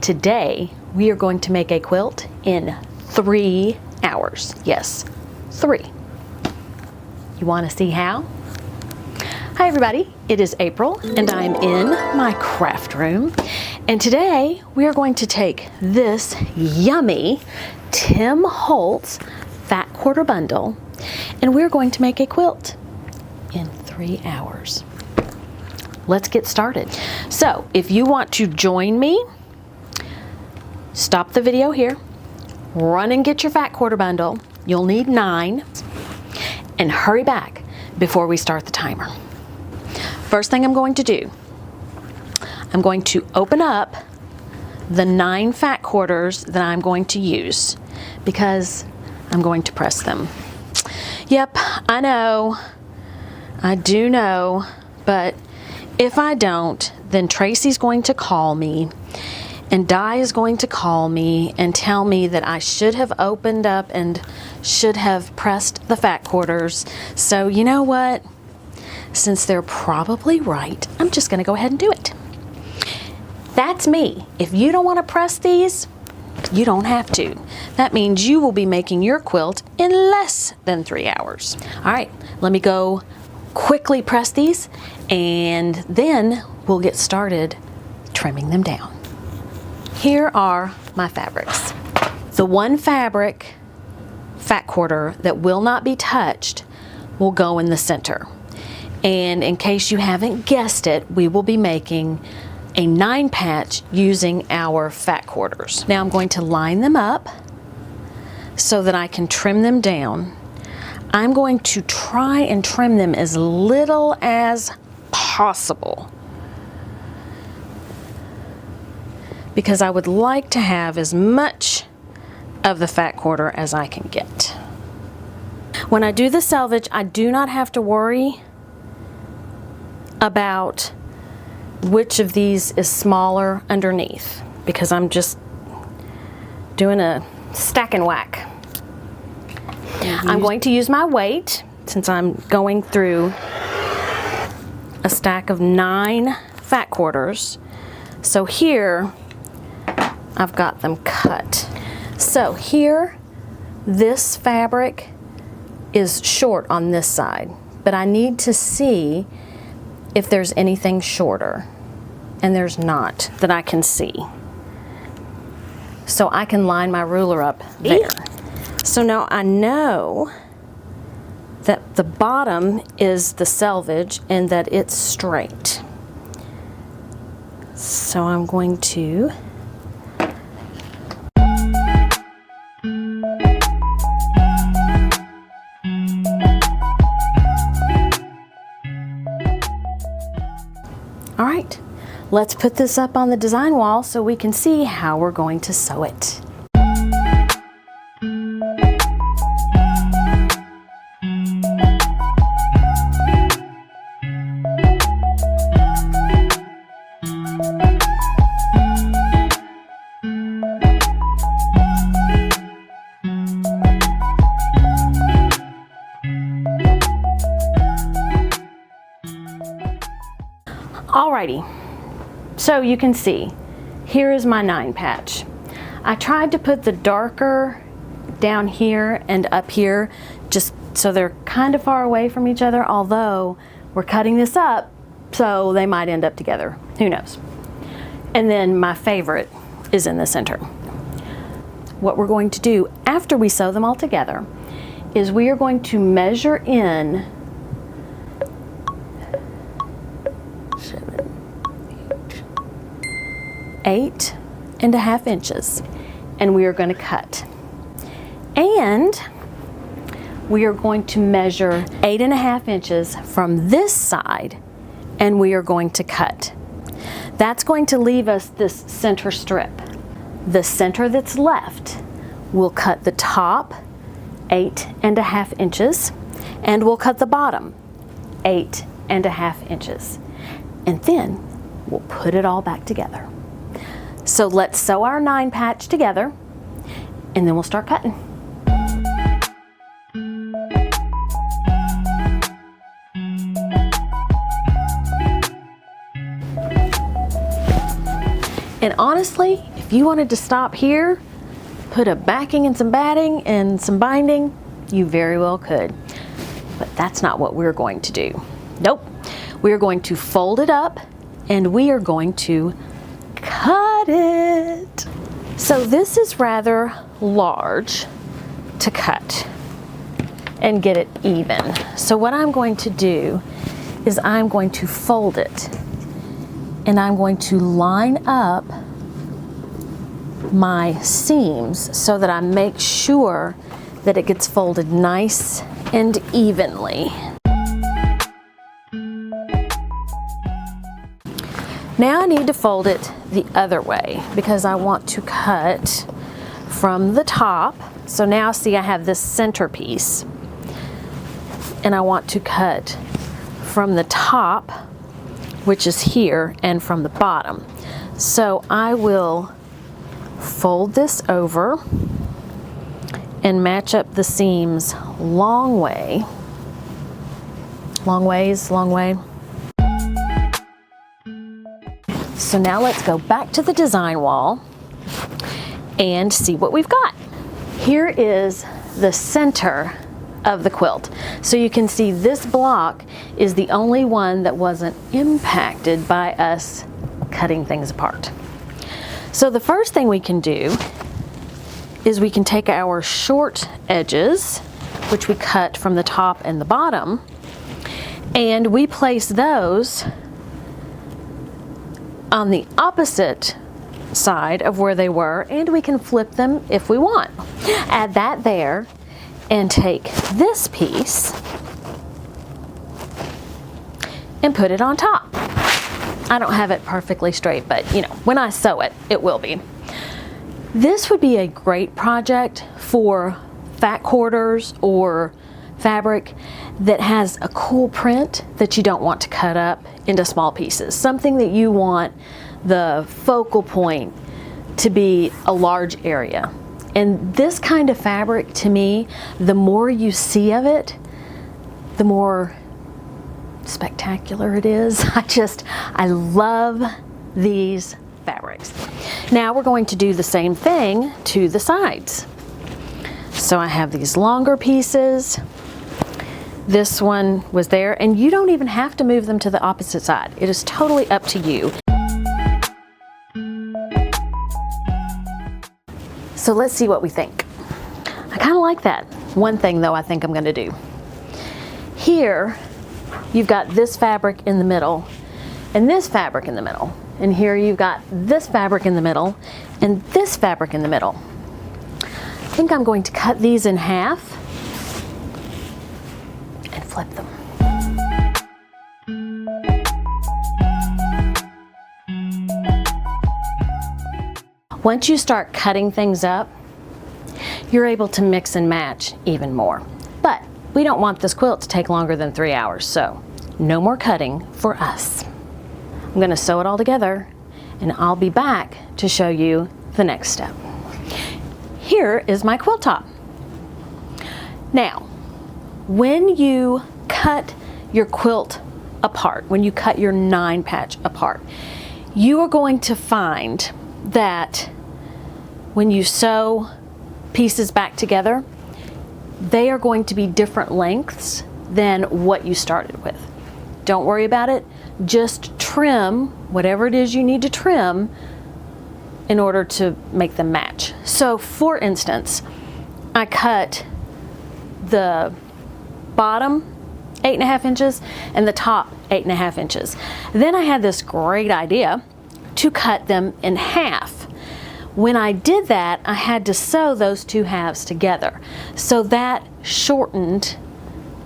Today, we are going to make a quilt in 3 hours. Yes, 3. You want to see how? Hi everybody, it is April and I'm in my craft room. And today we are going to take this yummy Tim Holtz fat quarter bundle and we're going to make a quilt in 3 hours. Let's get started. So if you want to join me, stop the video here, run and get your fat quarter bundle. You'll need 9 and hurry back before we start the timer. First thing I'm going to do, I'm going to open up the 9 fat quarters that I'm going to use because I'm going to press them. Yep, I know, I do know, but if I don't, then Tracy's going to call me and Di is going to call me and tell me that I should have opened up and should have pressed the fat quarters. So you know what? Since they're probably right, I'm just gonna go ahead and do it. That's me. If you don't wanna press these, you don't have to. That means you will be making your quilt in less than 3 hours. All right, let me go quickly press these and then we'll get started trimming them down. Here are my fabrics. The one fabric fat quarter that will not be touched will go in the center. And in case you haven't guessed it, we will be making a 9 patch using our fat quarters. Now I'm going to line them up so that I can trim them down. I'm going to try and trim them as little as possible because I would like to have as much of the fat quarter as I can get. When I do the selvage, I do not have to worry about which of these is smaller underneath because I'm just doing a stack and whack. I'm going to use my weight since I'm going through a stack of 9 fat quarters. So here I've got them cut. So here this fabric is short on this side, but I need to see if there's anything shorter, and there's not that I can see. So I can line my ruler up there. So now I know that the bottom is the selvage and that it's straight. So I'm going to All right, let's put this up on the design wall so we can see how we're going to sew it. Alrighty, so you can see, here is my 9 patch. I tried to put the darker down here and up here just so they're kind of far away from each other, although we're cutting this up so they might end up together, who knows. And then my favorite is in the center. What we're going to do after we sew them all together is we are going to measure in 8.5 inches and we are going to cut. And we are going to measure 8.5 inches from this side and we are going to cut. That's going to leave us this center strip. The center that's left, we'll cut the top 8.5 inches and we'll cut the bottom 8.5 inches. And then we'll put it all back together. So let's sew our 9 patch together and then we'll start cutting. And honestly, if you wanted to stop here, put a backing and some batting and some binding, you very well could. But that's not what we're going to do. Nope. We're going to fold it up and we are going to cut it. So this is rather large to cut and get it even. So what I'm going to do is I'm going to fold it and I'm going to line up my seams so that I make sure that it gets folded nice and evenly. Now I need to fold it the other way because I want to cut from the top. So now see, I have this center piece and I want to cut from the top, which is here, and from the bottom. So I will fold this over and match up the seams long way. Long ways, long way. So now let's go back to the design wall and see what we've got. Here is the center of the quilt. So you can see this block is the only one that wasn't impacted by us cutting things apart. So the first thing we can do is we can take our short edges, which we cut from the top and the bottom, and we place those on the opposite side of where they were, and we can flip them if we want. Add that there and take this piece and put it on top. I don't have it perfectly straight, but you know, when I sew it, it will be. This would be a great project for fat quarters or fabric that has a cool print that you don't want to cut up into small pieces. Something that you want the focal point to be a large area. And this kind of fabric, to me, the more you see of it, the more spectacular it is. I love these fabrics. Now we're going to do the same thing to the sides. So I have these longer pieces. This one was there, and you don't even have to move them to the opposite side. It is totally up to you. So let's see what we think. I kind of like that. One thing though I think I'm going to do. Here you've got this fabric in the middle and this fabric in the middle. And here you've got this fabric in the middle and this fabric in the middle. I think I'm going to cut these in half and flip them. Once you start cutting things up, you're able to mix and match even more. But we don't want this quilt to take longer than 3 hours, so no more cutting for us. I'm going to sew it all together and I'll be back to show you the next step. Here is my quilt top. Now, when you cut your quilt apart, when you cut your 9 patch apart, you are going to find that when you sew pieces back together, they are going to be different lengths than what you started with. Don't worry about it. Just trim whatever it is you need to trim in order to make them match. So for instance, I cut the bottom 8.5 inches and the top 8.5 inches. Then I had this great idea to cut them in half. When I did that, I had to sew those two halves together. So that shortened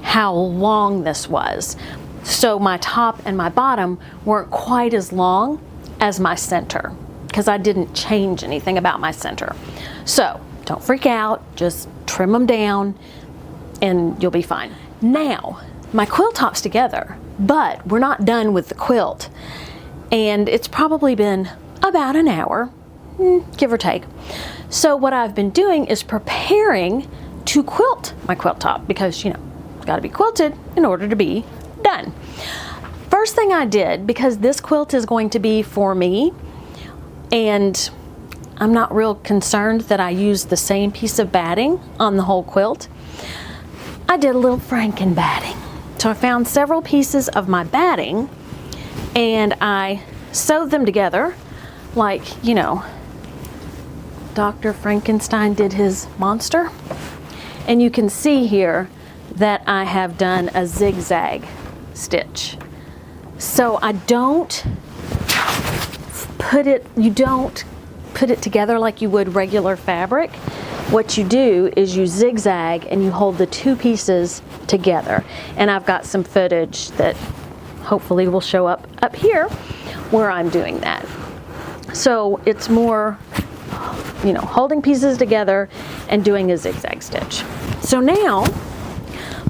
how long this was. So my top and my bottom weren't quite as long as my center because I didn't change anything about my center. So don't freak out, just trim them down and you'll be fine. Now, my quilt top's together, but we're not done with the quilt. And it's probably been about an hour, give or take. So what I've been doing is preparing to quilt my quilt top because, you know, it's got to be quilted in order to be done. First thing I did, because this quilt is going to be for me, And I'm not real concerned that I use the same piece of batting on the whole quilt. I did a little Franken batting. So I found several pieces of my batting and I sewed them together like, you know, Dr. Frankenstein did his monster. And you can see here that I have done a zigzag stitch. So I don't put it together like you would regular fabric. What you do is you zigzag and you hold the two pieces together. And I've got some footage that hopefully will show up here where I'm doing that. So it's more, you know, holding pieces together and doing a zigzag stitch. So now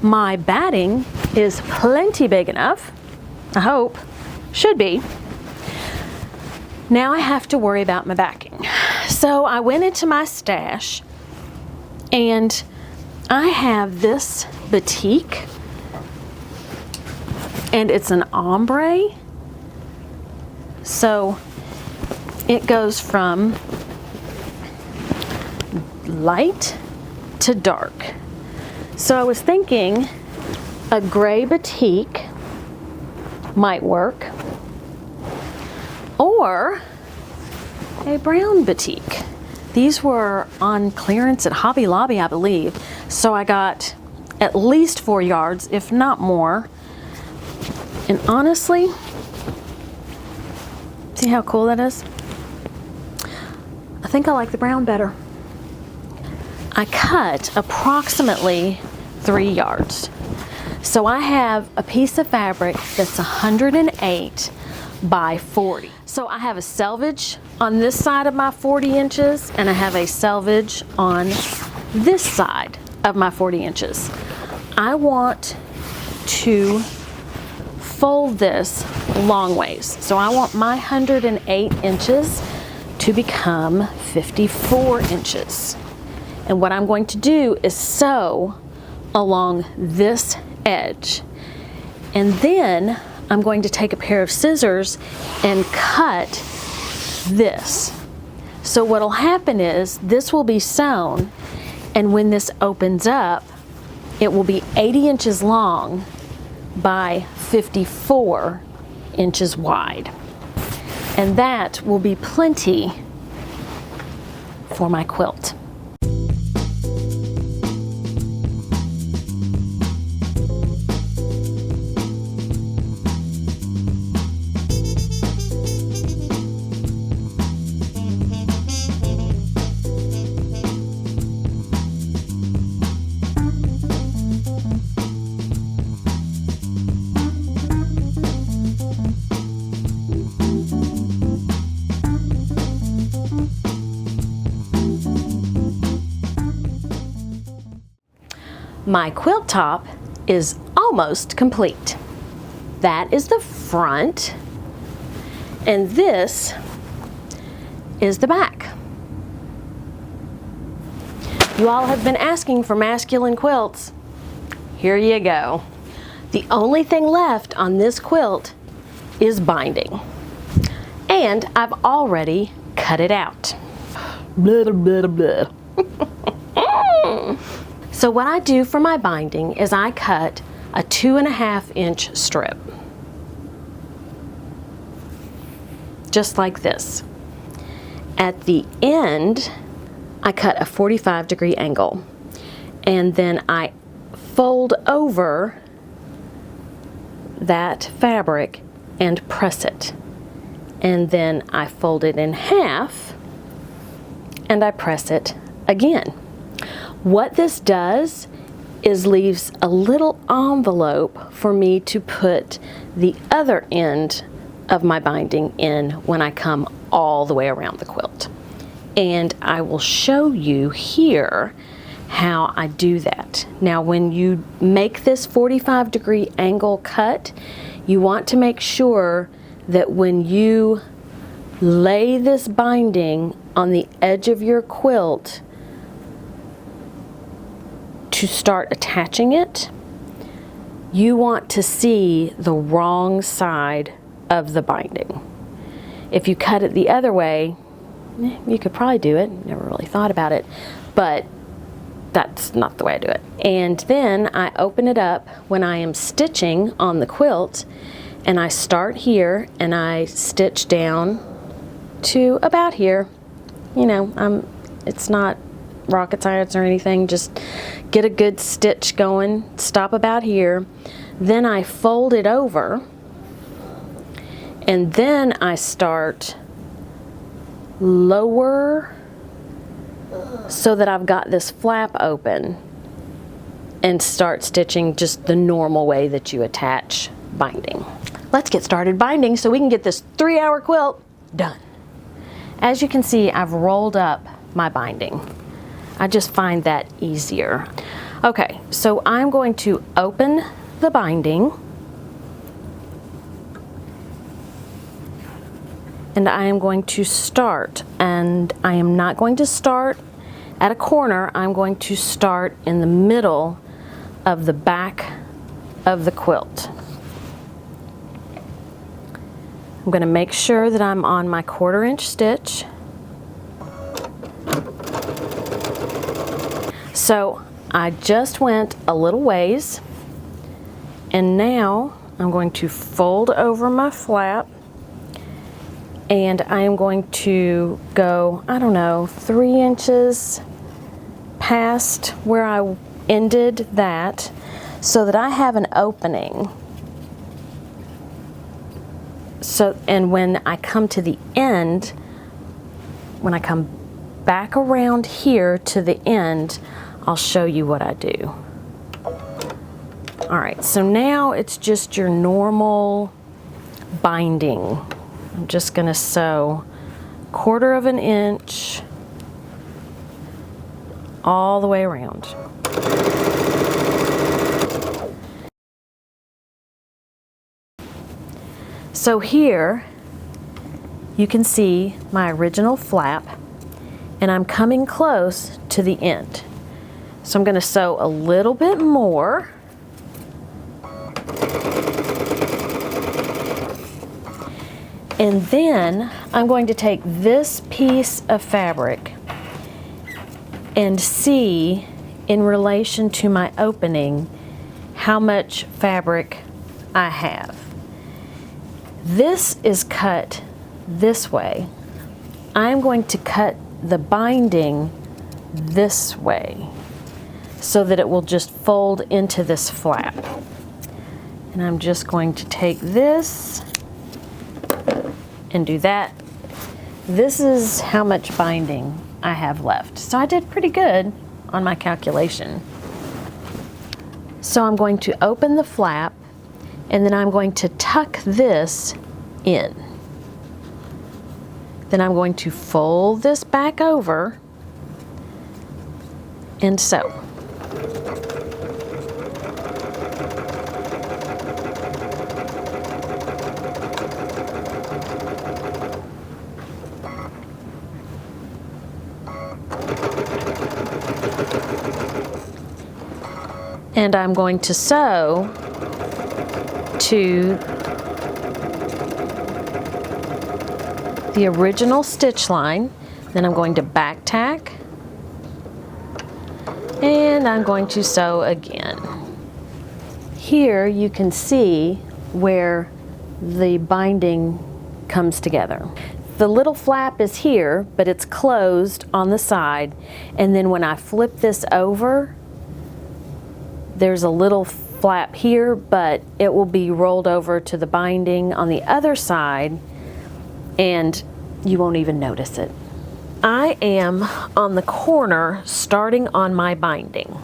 my batting is plenty big enough, I hope, should be. Now I have to worry about my backing. So I went into my stash and I have this batik and it's an ombre. So it goes from light to dark. So I was thinking a gray batik might work, or a brown batik. These were on clearance at Hobby Lobby, I believe. So I got at least 4 yards, if not more. And honestly, see how cool that is? I think I like the brown better. I cut approximately 3 yards. So I have a piece of fabric that's 108 by 40. So I have a selvage on this side of my 40 inches and I have a selvage on this side of my 40 inches. I want to fold this long ways. So I want my 108 inches to become 54 inches. And what I'm going to do is sew along this edge. And then I'm going to take a pair of scissors and cut this. So what'll happen is this will be sewn, and when this opens up, it will be 80 inches long by 54 inches wide. And that will be plenty for my quilt. My quilt top is almost complete. That is the front, and this is the back. You all have been asking for masculine quilts. Here you go. The only thing left on this quilt is binding, and I've already cut it out. Blah, blah, blah. So what I do for my binding is I cut a 2.5 inch strip. Just like this. At the end, I cut a 45-degree angle. And then I fold over that fabric and press it. And then I fold it in half and I press it again. What this does is leaves a little envelope for me to put the other end of my binding in when I come all the way around the quilt. And I will show you here how I do that. Now when you make this 45-degree angle cut, you want to make sure that when you lay this binding on the edge of your quilt to start attaching it, you want to see the wrong side of the binding. If you cut it the other way, You could probably do it. Never really thought about it, but that's not the way I do it. And then I open it up when I am stitching on the quilt, and I start here and I stitch down to about here. You know, it's not rocket science or anything, just get a good stitch going, stop about here. Then I fold it over, and then I start lower so that I've got this flap open, and start stitching just the normal way that you attach binding. Let's get started binding so we can get this 3-hour quilt done. As you can see, I've rolled up my binding. I just find that easier. Okay, so I'm going to open the binding, and I am going to start, and I am not going to start at a corner. I'm going to start in the middle of the back of the quilt. I'm going to make sure that I'm on my 1/4 inch stitch. So I just went a little ways, and now I'm going to fold over my flap, and I am going to go, I don't know, 3 inches past where I ended that, so that I have an opening. So, and when I come to the end, when I come back around here to the end, I'll show you what I do. All right, so now it's just your normal binding. I'm just gonna sew 1/4 inch all the way around. So here you can see my original flap, and I'm coming close to the end. So I'm going to sew a little bit more. And then I'm going to take this piece of fabric and see, in relation to my opening, how much fabric I have. This is cut this way. I'm going to cut the binding this way so that it will just fold into this flap. And I'm just going to take this and do that. This is how much binding I have left. So I did pretty good on my calculation. So I'm going to open the flap, and then I'm going to tuck this in. Then I'm going to fold this back over and sew. And I'm going to sew to the original stitch line. Then I'm going to back tack, and I'm going to sew again. Here you can see where the binding comes together. The little flap is here, but it's closed on the side, and then when I flip this over, there's a little flap here, but it will be rolled over to the binding on the other side, and you won't even notice it. I am on the corner starting on my binding,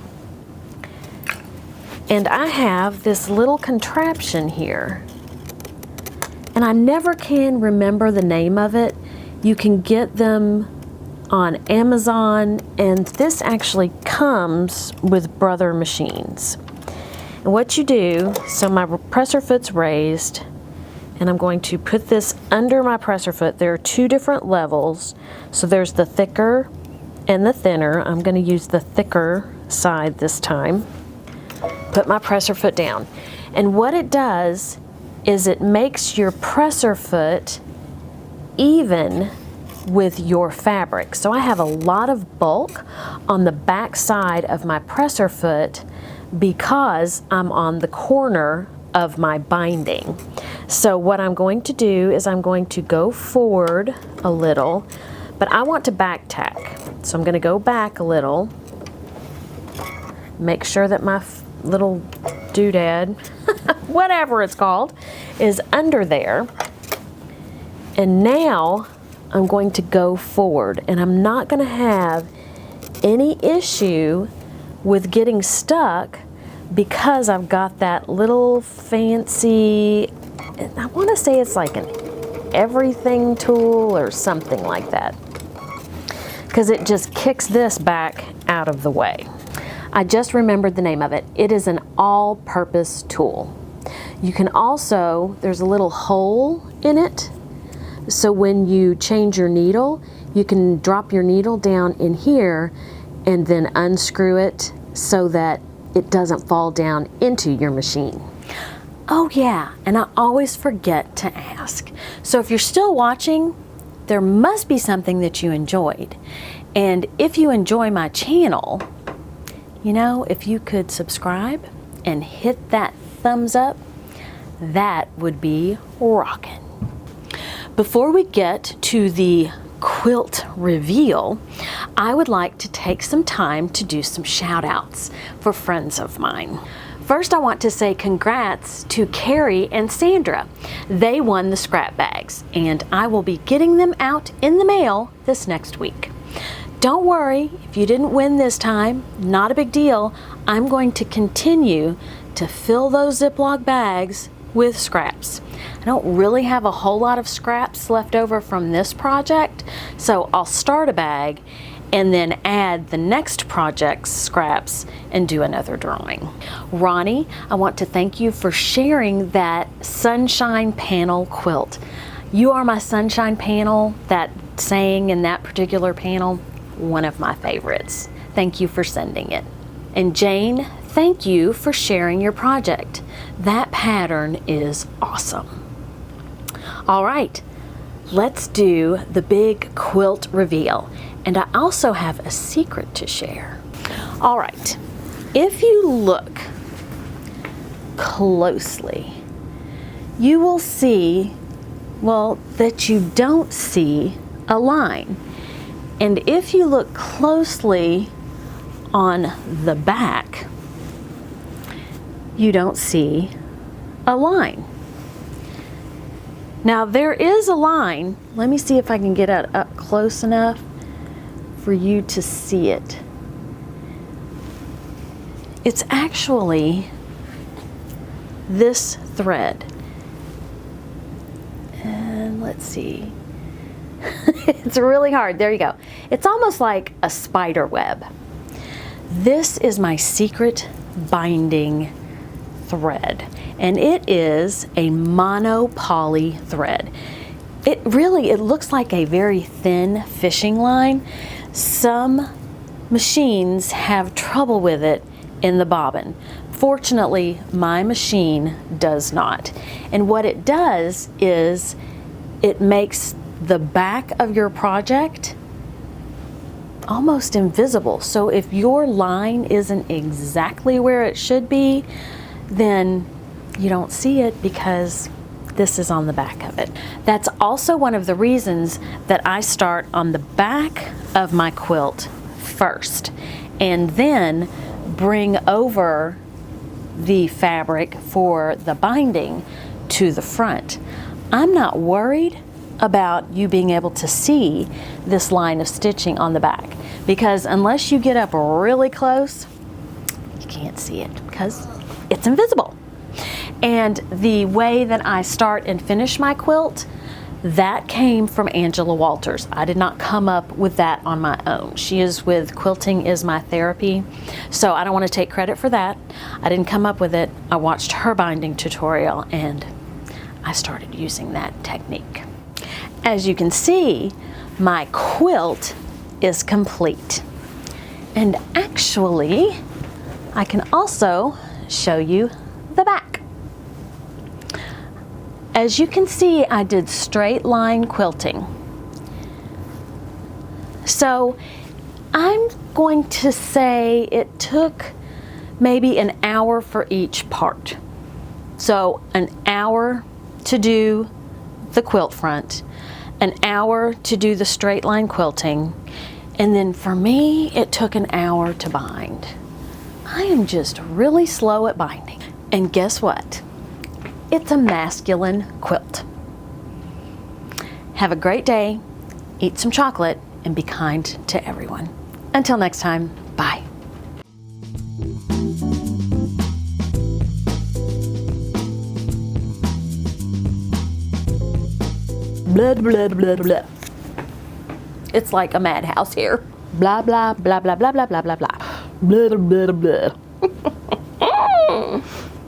and I have this little contraption here, and I never can remember the name of it. You can get them on Amazon, and this actually comes with Brother machines. And what you do, so my presser foot's raised, and I'm going to put this under my presser foot. There are 2 different levels, so there's the thicker and the thinner. I'm going to use the thicker side this time. Put my presser foot down, and what it does is it makes your presser foot even with your fabric. So I have a lot of bulk on the back side of my presser foot because I'm on the corner of my binding. So what I'm going to do is I'm going to go forward a little, but I want to back tack. So I'm going to go back a little, make sure that my little doodad, whatever it's called, is under there. And now I'm going to go forward, and I'm not going to have any issue with getting stuck because I've got that little fancy, I want to say it's like an everything tool or something like that, because it just kicks this back out of the way. I just remembered the name of it. It is an all-purpose tool. You can also, there's a little hole in it, so when you change your needle, you can drop your needle down in here and then unscrew it so that it doesn't fall down into your machine. Oh yeah, and I always forget to ask. So if you're still watching, there must be something that you enjoyed. And if you enjoy my channel, you know, if you could subscribe and hit that thumbs up, that would be rockin'. Before we get to the quilt reveal, I would like to take some time to do some shout outs for friends of mine. First, I want to say congrats to Carrie and Sandra. They won the scrap bags, and I will be getting them out in the mail this next week. Don't worry, if you didn't win this time, not a big deal. I'm going to continue to fill those Ziploc bags with scraps. I don't really have a whole lot of scraps left over from this project, so I'll start a bag and then add the next project's scraps and do another drawing. Ronnie, I want to thank you for sharing that sunshine panel quilt. You are my sunshine panel, that saying in that particular panel, one of my favorites. Thank you for sending it. And Jane, thank you for sharing your project. That pattern is awesome. All right, let's do the big quilt reveal. And I also have a secret to share. All right, if you look closely, you will see, well, that you don't see a line. And if you look closely on the back, you don't see a line. Now there is a line. Let me see if I can get it up close enough for you to see it. It's actually this thread. And let's see. It's really hard. There you go. It's almost like a spider web. This is my secret binding thread, and it is a mono poly thread. It looks like a very thin fishing line. Some machines have trouble with it in the bobbin. Fortunately, my machine does not. And what it does is it makes the back of your project almost invisible. So if your line isn't exactly where it should be, then you don't see it because this is on the back of it. That's also one of the reasons that I start on the back of my quilt first and then bring over the fabric for the binding to the front. I'm not worried about you being able to see this line of stitching on the back, because unless you get up really close, you can't see it because it's invisible. And the way that I start and finish my quilt, that came from Angela Walters. I did not come up with that on my own. She is with Quilting Is My Therapy, so I don't want to take credit for that. I didn't come up with it. I watched her binding tutorial and I started using that technique. As you can see, my quilt is complete. And actually, I can also show you the back. As you can see, I did straight line quilting. So I'm going to say it took maybe an hour for each part. So an hour to do the quilt front, an hour to do the straight line quilting, and then for me, it took an hour to bind. I am just really slow at binding. And guess what? It's a masculine quilt. Have a great day, eat some chocolate, and be kind to everyone. Until next time, bye. Blah, blah, blah, blah. It's like a madhouse here. Blah, blah, blah, blah, blah, blah, blah, blah, blah. Blah, blah, blah, blah.